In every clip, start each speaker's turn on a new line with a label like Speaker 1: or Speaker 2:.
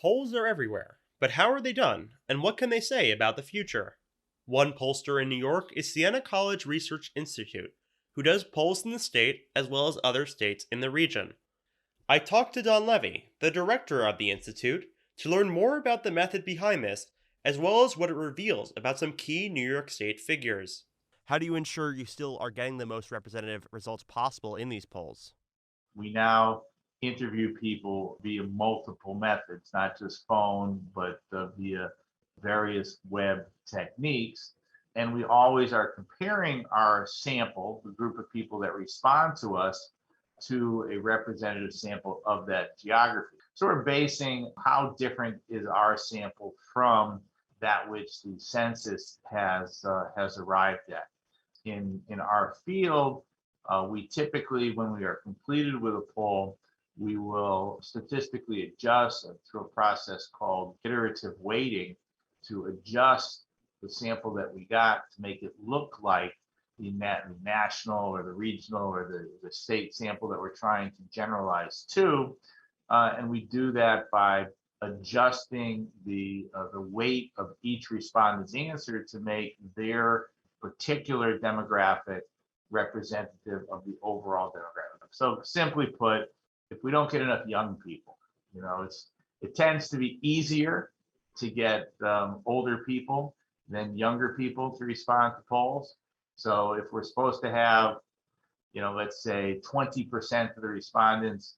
Speaker 1: Polls are everywhere, but how are they done, and what can they say about the future? One pollster in New York is Sienna College Research Institute, who does polls in the state as well as other states in the region. I talked to Don Levy, the director of the institute, to learn more about the method behind this, as well as what it reveals about some key New York State figures. How do you ensure you still are getting the most representative results possible in these polls?
Speaker 2: We now interview people via multiple methods, not just phone, but via various web techniques. And we always are comparing our sample, the group of people that respond to us, to a representative sample of that geography. So we're basing how different is our sample from that which the census has arrived at. In our field, we typically, when we are completed with a poll, we will statistically adjust through a process called iterative weighting to adjust the sample that we got to make it look like the national or the regional or the state sample that we're trying to generalize to. And we do that by adjusting the weight of each respondent's answer to make their particular demographic representative of the overall demographic. So simply put, if we don't get enough young people, it tends to be easier to get older people than younger people to respond to polls. So if we're supposed to have, let's say 20% of the respondents,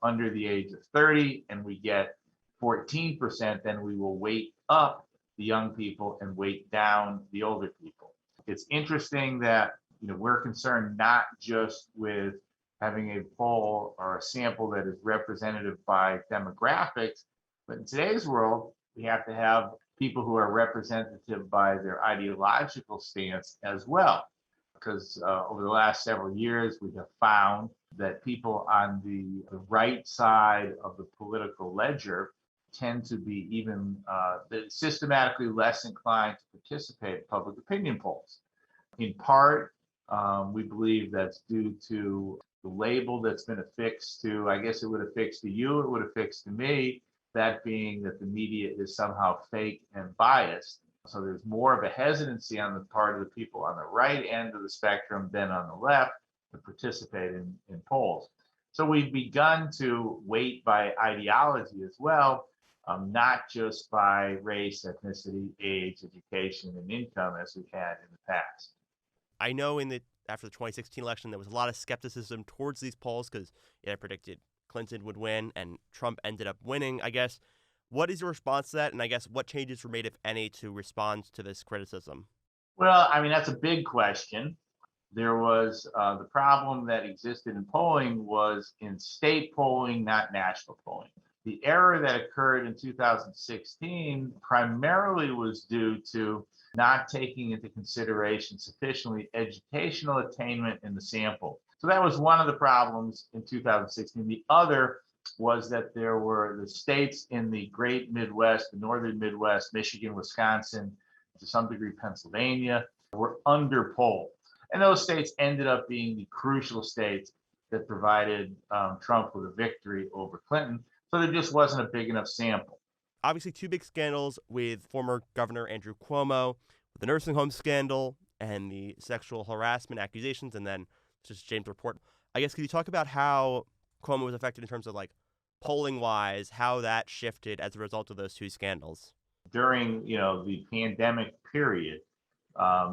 Speaker 2: under the age of 30, and we get 14%, then we will weight up the young people and weight down the older people. It's interesting that we're concerned not just with having a poll or a sample that is representative by demographics, but in today's world, we have to have people who are representative by their ideological stance as well. Because over the last several years, we have found that people on the right side of the political ledger tend to be even systematically less inclined to participate in public opinion polls. In part, we believe that's due to the label that's been affixed to, I guess it would affix to you, it would affix to me, that being that the media is somehow fake and biased. So there's more of a hesitancy on the part of the people on the right end of the spectrum than on the left to participate in polls. So we've begun to weight by ideology as well, not just by race, ethnicity, age, education, and income as we had in the past.
Speaker 1: I know after the 2016 election, there was a lot of skepticism towards these polls because it had predicted Clinton would win and Trump ended up winning, I guess. What is your response to that? And I guess what changes were made, if any, to respond to this criticism?
Speaker 2: Well, that's a big question. There was the problem that existed in polling was in state polling, not national polling. The error that occurred in 2016 primarily was due to not taking into consideration sufficiently educational attainment in the sample. So that was one of the problems in 2016. The other was that there were the states in the great Midwest, the northern Midwest, Michigan, Wisconsin, to some degree Pennsylvania, were underpolled. And those states ended up being the crucial states that provided Trump with a victory over Clinton. So there just wasn't a big enough sample.
Speaker 1: Obviously, two big scandals with former Governor Andrew Cuomo, the nursing home scandal and the sexual harassment accusations, and then just James' report. I guess, could you talk about how Cuomo was affected in terms of polling-wise, how that shifted as a result of those two scandals?
Speaker 2: During, the pandemic period,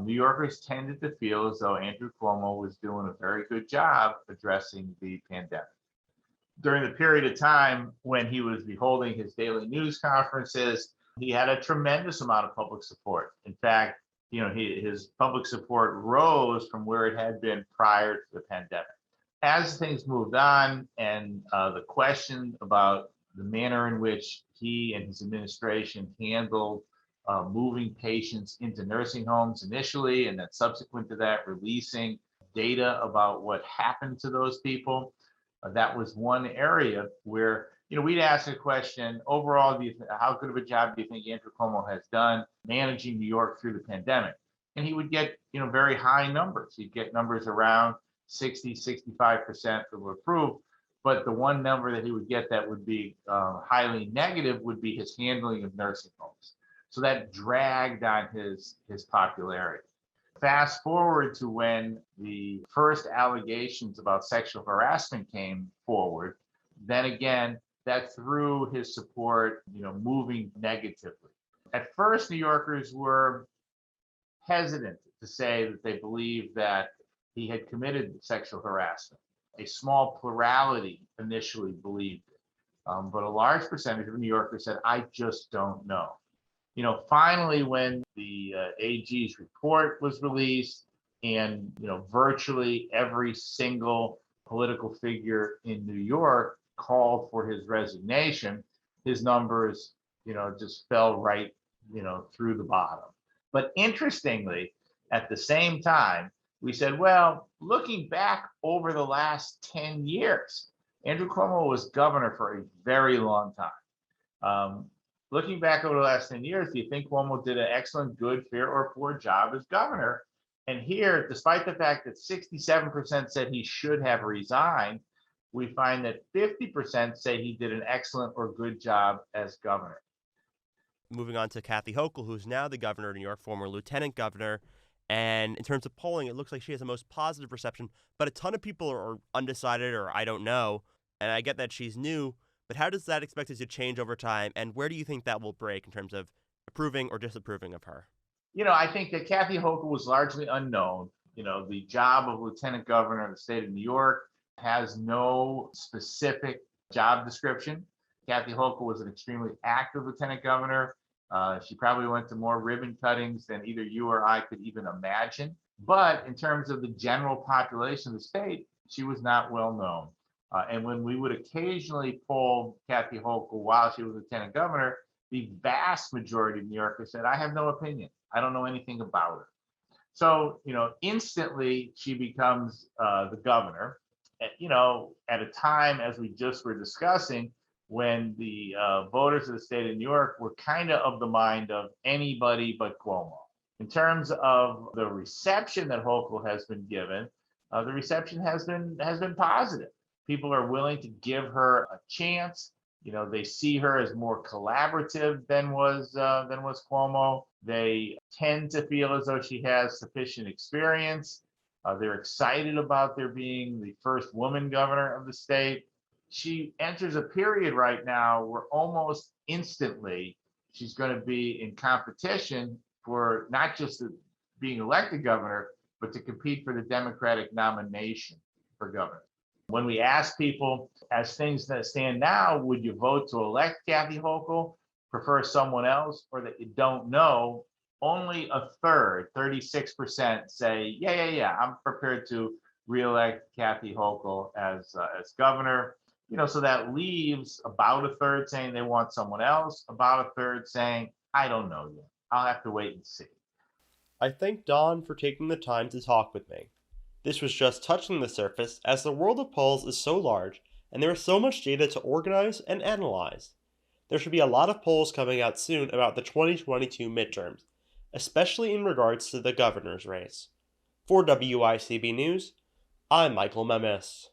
Speaker 2: New Yorkers tended to feel as though Andrew Cuomo was doing a very good job addressing the pandemic. During the period of time when he was holding his daily news conferences, he had a tremendous amount of public support. In fact, his public support rose from where it had been prior to the pandemic. As things moved on and the question about the manner in which he and his administration handled moving patients into nursing homes initially, and then subsequent to that, releasing data about what happened to those people, that was one area where, we'd ask a question, overall, how good of a job do you think Andrew Cuomo has done managing New York through the pandemic? And he would get, very high numbers. He'd get numbers around 60, 65% that were approved. But the one number that he would get that would be highly negative would be his handling of nursing homes. So that dragged on his popularity. Fast forward to when the first allegations about sexual harassment came forward, then again, that threw his support, moving negatively. At first, New Yorkers were hesitant to say that they believed that he had committed sexual harassment. A small plurality initially believed it, but a large percentage of New Yorkers said, I just don't know. Finally, when the AG's report was released and, virtually every single political figure in New York called for his resignation, his numbers, just fell right, through the bottom. But interestingly, at the same time, we said, well, looking back over the last 10 years, Andrew Cuomo was governor for a very long time. Looking back over the last 10 years, do you think Cuomo did an excellent, good, fair, or poor job as governor? And here, despite the fact that 67% said he should have resigned, we find that 50% say he did an excellent or good job as governor.
Speaker 1: Moving on to Kathy Hochul, who's now the governor of New York, former lieutenant governor. And in terms of polling, it looks like she has the most positive reception, but a ton of people are undecided or I don't know. And I get that she's new, but how does that expected to change over time? And where do you think that will break in terms of approving or disapproving of her?
Speaker 2: I think that Kathy Hochul was largely unknown. The job of lieutenant governor of the state of New York has no specific job description. Kathy Hochul was an extremely active lieutenant governor. She probably went to more ribbon cuttings than either you or I could even imagine. But in terms of the general population of the state, she was not well known. And when we would occasionally poll Kathy Hochul while she was lieutenant governor, the vast majority of New Yorkers said, I have no opinion. I don't know anything about her. So, instantly she becomes the governor, at a time, as we just were discussing, when the voters of the state of New York were kind of the mind of anybody but Cuomo. In terms of the reception that Hochul has been given, the reception has been positive. People are willing to give her a chance. They see her as more collaborative than was Cuomo. They tend to feel as though she has sufficient experience. They're excited about there being the first woman governor of the state. She enters a period right now where almost instantly she's going to be in competition for not just being elected governor, but to compete for the Democratic nomination for governor. When we ask people, as things that stand now, would you vote to elect Kathy Hochul, prefer someone else, or that you don't know? Only a third, 36%, say, yeah, I'm prepared to reelect Kathy Hochul as governor. So that leaves about a third saying they want someone else, about a third saying, I don't know yet. I'll have to wait and see.
Speaker 1: I thank Don for taking the time to talk with me. This was just touching the surface, as the world of polls is so large and there is so much data to organize and analyze. There should be a lot of polls coming out soon about the 2022 midterms, especially in regards to the governor's race. For WICB News, I'm Michael Memis.